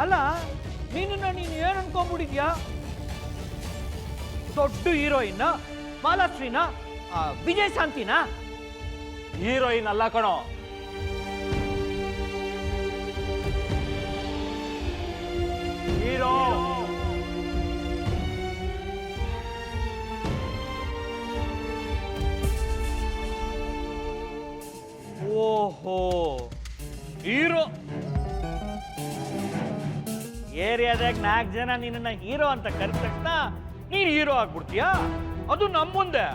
ಅಲ್ಲ ನೀನು ಏನು ಅನ್ಕೊಂಡ್ಬಿಟ್ಟಿದ್ಯಾ? ದೊಡ್ಡ ಹೀರೋಯಿನ್ ಮಾಲಾಶ್ರೀನ, ವಿಜಯ್ ಶಾಂತಿನ? ಹೀರೋಯಿನ್ ಅಲ್ಲ ಕಣೋ, ಹೀರೋ. ಓಹೋ, ಹೀರೋ. ಏರಿಯಾದಾಗ 4 ಜನ ನಿನ್ನ ಹೀರೋ ಅಂತ ಕರೆದ ತಕ್ಷಣ ನೀನು ಹೀರೋ ಆಗ್ಬಿಡ್ತೀಯಾ? ಅದು ನಮ್ಮ ಮುಂದೆ.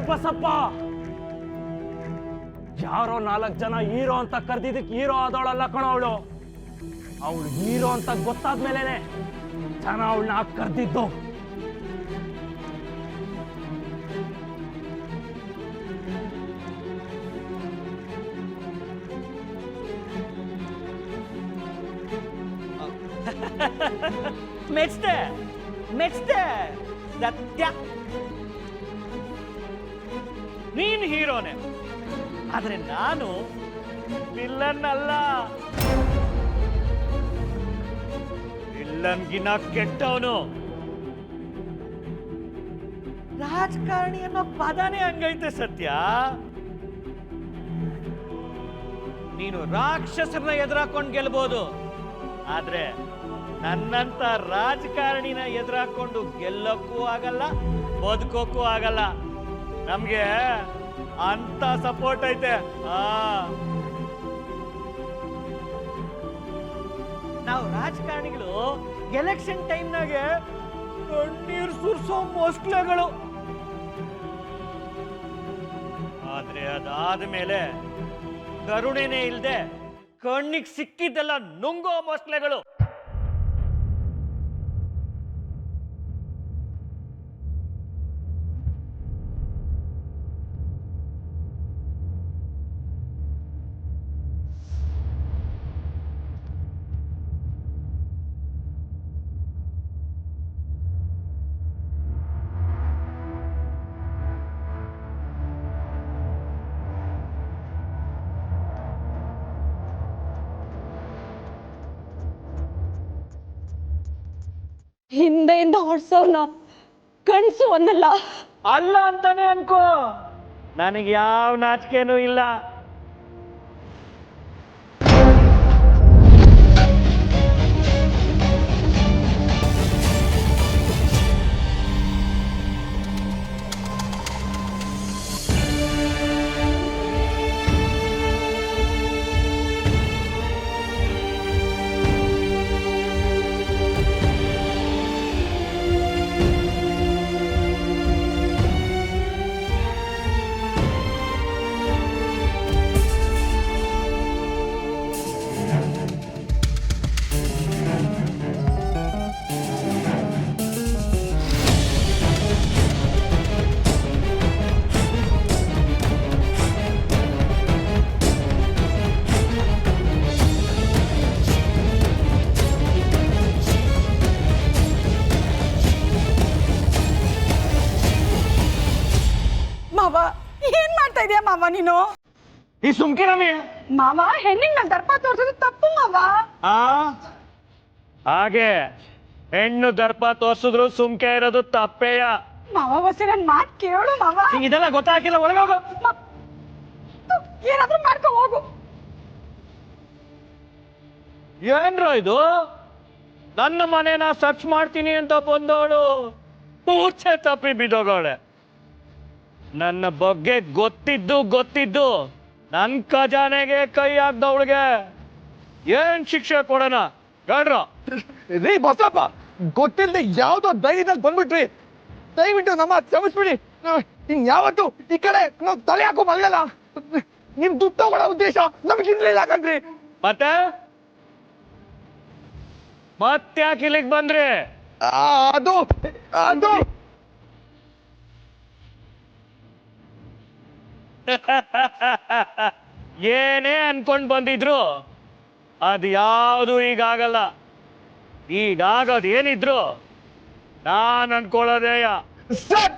ಬಸಪ್ಪ, ಯಾರೋ 4 ಜನ ಹೀರೋ ಅಂತ ಕರೆದಿದ್ದಕ್ಕೆ ಹೀರೋ ಆದವಳಲ್ಲ ಕಣೋ ಅವಳು. ಅವಳು ಹೀರೋ ಅಂತ ಗೊತ್ತಾದ್ಮೇಲೆನೆ ಜನ ಅವಳನ್ನ ಕರೆದಿದ್ದು. ಮೆಚ್ತೆ ಮೆಚ್ತೆ ಸತ್ಯ. ನೀನು ಹೀರೋನೆ, ಆದ್ರೆ ನಾನು ವಿಲ್ಲನ್ ಅಲ್ಲ. ವಿಲ್ಲನ್ಗಿನ ಕೆಟ್ಟವನು. ರಾಜಕಾರಣಿ ಅನ್ನೋ ಪದನೇ ಹಂಗೈತೆ ಸತ್ಯ. ನೀನು ರಾಕ್ಷಸರನ್ನ ಎದುರಾಕೊಂಡು ಗೆಲ್ಬಹುದು, ಆದ್ರೆ ನನ್ನಂತ ರಾಜಕಾರಣಿನ ಎದುರಾಕೊಂಡು ಗೆಲ್ಲಕ್ಕೂ ಆಗಲ್ಲ, ಬದುಕೋಕ್ಕೂ ಆಗಲ್ಲ. ನಮ್ಗೆ ಅಂತ ಸಪೋರ್ಟ್ ಐತೆ. ನಾವು ರಾಜಕಾರಣಿಗಳು ಎಲೆಕ್ಷನ್ ಟೈಮ್ನಾಗೆ ಕಣ್ಣೀರು ಸುರಿಸೋ ಮೊಸ್ಲೆಗಳು, ಆದ್ರೆ ಅದಾದ ಮೇಲೆ ಕರುಣೆನೇ ಇಲ್ಲದೆ ಕಣ್ಣಿಗೆ ಸಿಕ್ಕಿದ್ದೆಲ್ಲ ನುಂಗೋ ಮೊಸ್ಲೆಗಳು. ಹಿಂದೆಯಿಂದ ಹೊಡ್ಸೋನ ಕಣ್ಸು ಅನ್ನಲ್ಲ. ಅಲ್ಲ ಅಂತಾನೆ ಅನ್ಕೋ, ನನಗೆ ಯಾವ ನಾಚಿಕೆನೂ ಇಲ್ಲ. ಮಾವ, ಏನ್ ಮಾಡ್ತಾ ಇದೀಯ ಮಾವ ನೀನು? ಈ ಸುಮ್ಕೆ ನಮಗೆ ಮಾವ, ಹೆಣ್ಣಿನ ದರ್ಪ ತೋರ್ಸೋದು ತಪ್ಪು ಮಾವ. ಹಾಗೆ ಹೆಣ್ಣು ದರ್ಪ ತೋರ್ಸಿದ್ರು ಸುಮ್ಕೆ ಇರೋದು ತಪ್ಪೇಯ. ಮಾವ ಹೊಸಿ ನನ್ ಮಾತ್ ಕೇಳು ಮಾವ. ಇದೆಲ್ಲ ಗೊತ್ತಾಗಿಲ್ಲ, ಒಳಗೆ ಹೋಗು. ಏನಾದ್ರೂ ಮಾಡ್ಕೊ ಹೋಗು. ಏನ್ರೋ ಇದು? ನನ್ನ ಮನೇನ ಸರ್ಚ್ ಮಾಡ್ತೀನಿ ಅಂತ ಬಂದವಳು ಮೂರ್ಛೆ ತಪ್ಪಿ ಬಿದ್ದೋಗವಳೆ. ನನ್ನ ಬಗ್ಗೆ ಗೊತ್ತಿದ್ದು ನನ್ ಖಜಾನೆಗೆ ಕೈ ಹಾಕ್ದವಳಿಗೆ ಏನ್ ಶಿಕ್ಷೆ ಕೊಡೋಣ ಹೇಳ್ರ? ರೀ ಬಸಪ್ಪ, ಗೊತ್ತಿಲ್ಲದೆ ಯಾವ್ದೋ ಧೈರ್ಯದಲ್ಲಿ ಬಂದ್ಬಿಟ್ರಿ. ದಯವಿಟ್ಟು ನಮ್ಮ ಕ್ಷಮಿಸ್ಬಿಡಿ. ಇನ್ ಯಾವತ್ತು ಈ ಕಡೆ ನಾವು ತಲೆ ಹಾಕೋ ಮಲ್ಲಲ್ಲ. ನಿಮ್ ದುಡ್ಡು ತಗೊಳ್ಳೋ ಉದ್ದೇಶ ನಮ್ಗಿರ್ಲಿಲ್ಲ ಕಣ್ರಿ. ಮತ್ತ್ಯಾಕೆ ಇಲ್ಲಿಗೆ ಬಂದ್ರಿ? ಅದು ಅದು ಏನೇ ಅನ್ಕೊಂಡ್ ಬಂದಿದ್ರು ಅದು ಯಾವುದು ಈಗಾಗಲ್ಲ. ಈಗಾಗದು ಏನಿದ್ರು ನಾನು ಅನ್ಕೊಳ್ಳೋದೇಯ. ಸರ್,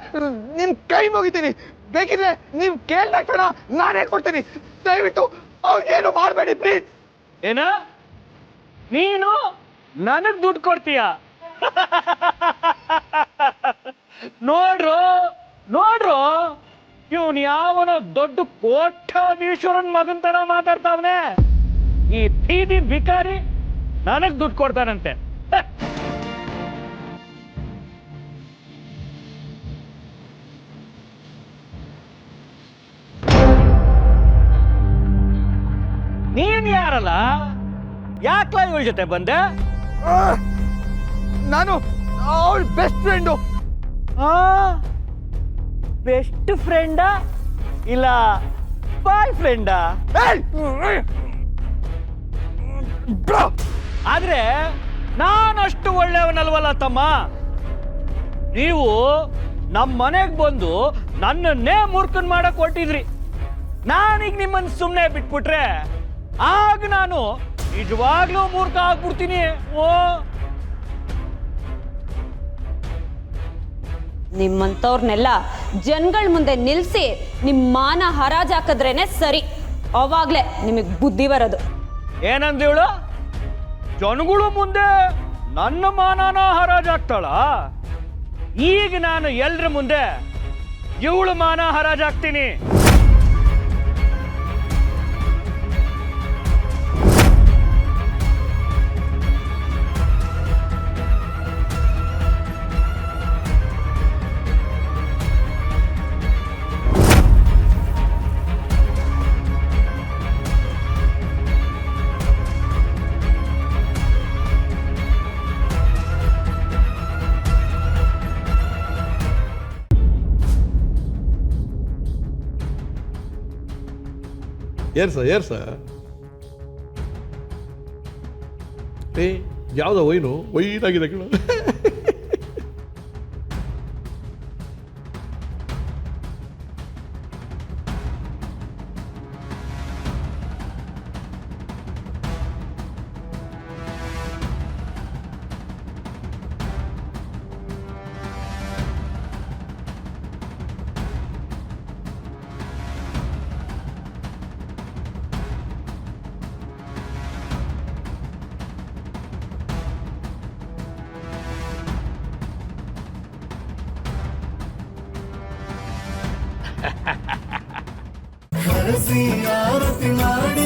ನಿಮ್ ಕೈ ಮುಗಿತೀನಿ. ಬೇಕಿದ್ರೆ ನೀವು ಕೇಳಿದ ಕ್ಷಣ ನಾನೇ ಕೊಡ್ತೀನಿ. ದಯವಿಟ್ಟು ಏನು ಮಾಡಬೇಡಿ ಪ್ಲೀಸ್. ಏನ ನೀನು ನನಗ್ ದುಡ್ಡು ಕೊಡ್ತೀಯ? ನೋಡ್ರು ನೋಡ್ರು, ಇವನ್ ಯಾವನ ದೊಡ್ಡ ಕೋಟ್ಯಾಧೀಶ್ವರನ್ ಮಗನ್ ತರ ಮಾತಾಡ್ತಾವನೆ. ಈ ಬೀದಿ ಭಿಕಾರಿ ನನಗ್ ದುಡ್ಡು ಕೊಡ್ತಾನಂತೆ. ನೀನ್ ಯಾರಲ್ಲ? ಯಾಕ್ಲ ಇವಳ ಜೊತೆ ಬಂದೆ? ನಾನು ಅವಳ ಬೆಸ್ಟ್ ಫ್ರೆಂಡು. ಬೆಸ್ಟ್ ಫ್ರೆಂಡಾ ಇಲ್ಲ ಬಾಯ್ ಫ್ರೆಂಡಾ? ಆದ್ರೆ ನಾನಷ್ಟು ಒಳ್ಳೆಯವನಲ್ವಲ್ಲ ತಮ್ಮ. ನೀವು ನಮ್ಮ ಮನೆಗೆ ಬಂದು ನನ್ನನ್ನೇ ಮೂರ್ಖನ್ ಮಾಡಕ್ ಹೊಟ್ಟಿದ್ರಿ. ನಾನೀಗ ನಿಮ್ಮನ್ನ ಸುಮ್ಮನೆ ಬಿಟ್ಬಿಟ್ರೆ ಆಗ ನಾನು ನಿಜವಾಗ್ಲೂ ಮೂರ್ಖ ಆಗ್ಬಿಡ್ತೀನಿ. ಓ, ನಿಮ್ಮಂಥವ್ರನ್ನೆಲ್ಲ ಜನಗಳ ಮುಂದೆ ನಿಲ್ಸಿ ನಿಮ್ಮ ಮಾನ ಹರಾಜಾಕಿದ್ರೇನೆ ಸರಿ. ಅವಾಗ್ಲೇ ನಿಮಗೆ ಬುದ್ಧಿ ಬರೋದು. ಏನಂದಿವಳು? ಜನಗಳು ಮುಂದೆ ನನ್ನ ಮಾನನ ಹರಾಜಾಗ್ತಾಳ? ಈಗ ನಾನು ಎಲ್ರ ಮುಂದೆ ಇವಳು ಮಾನ ಹರಾಜಾಗ್ತೀನಿ. ಏರ್ಸ ಏ ಯಾವ್ದ ವೈನಾಗಿದೆ ಕೇಳು. ಹರಸಿ ಆರತಿ ಮಾಡಿ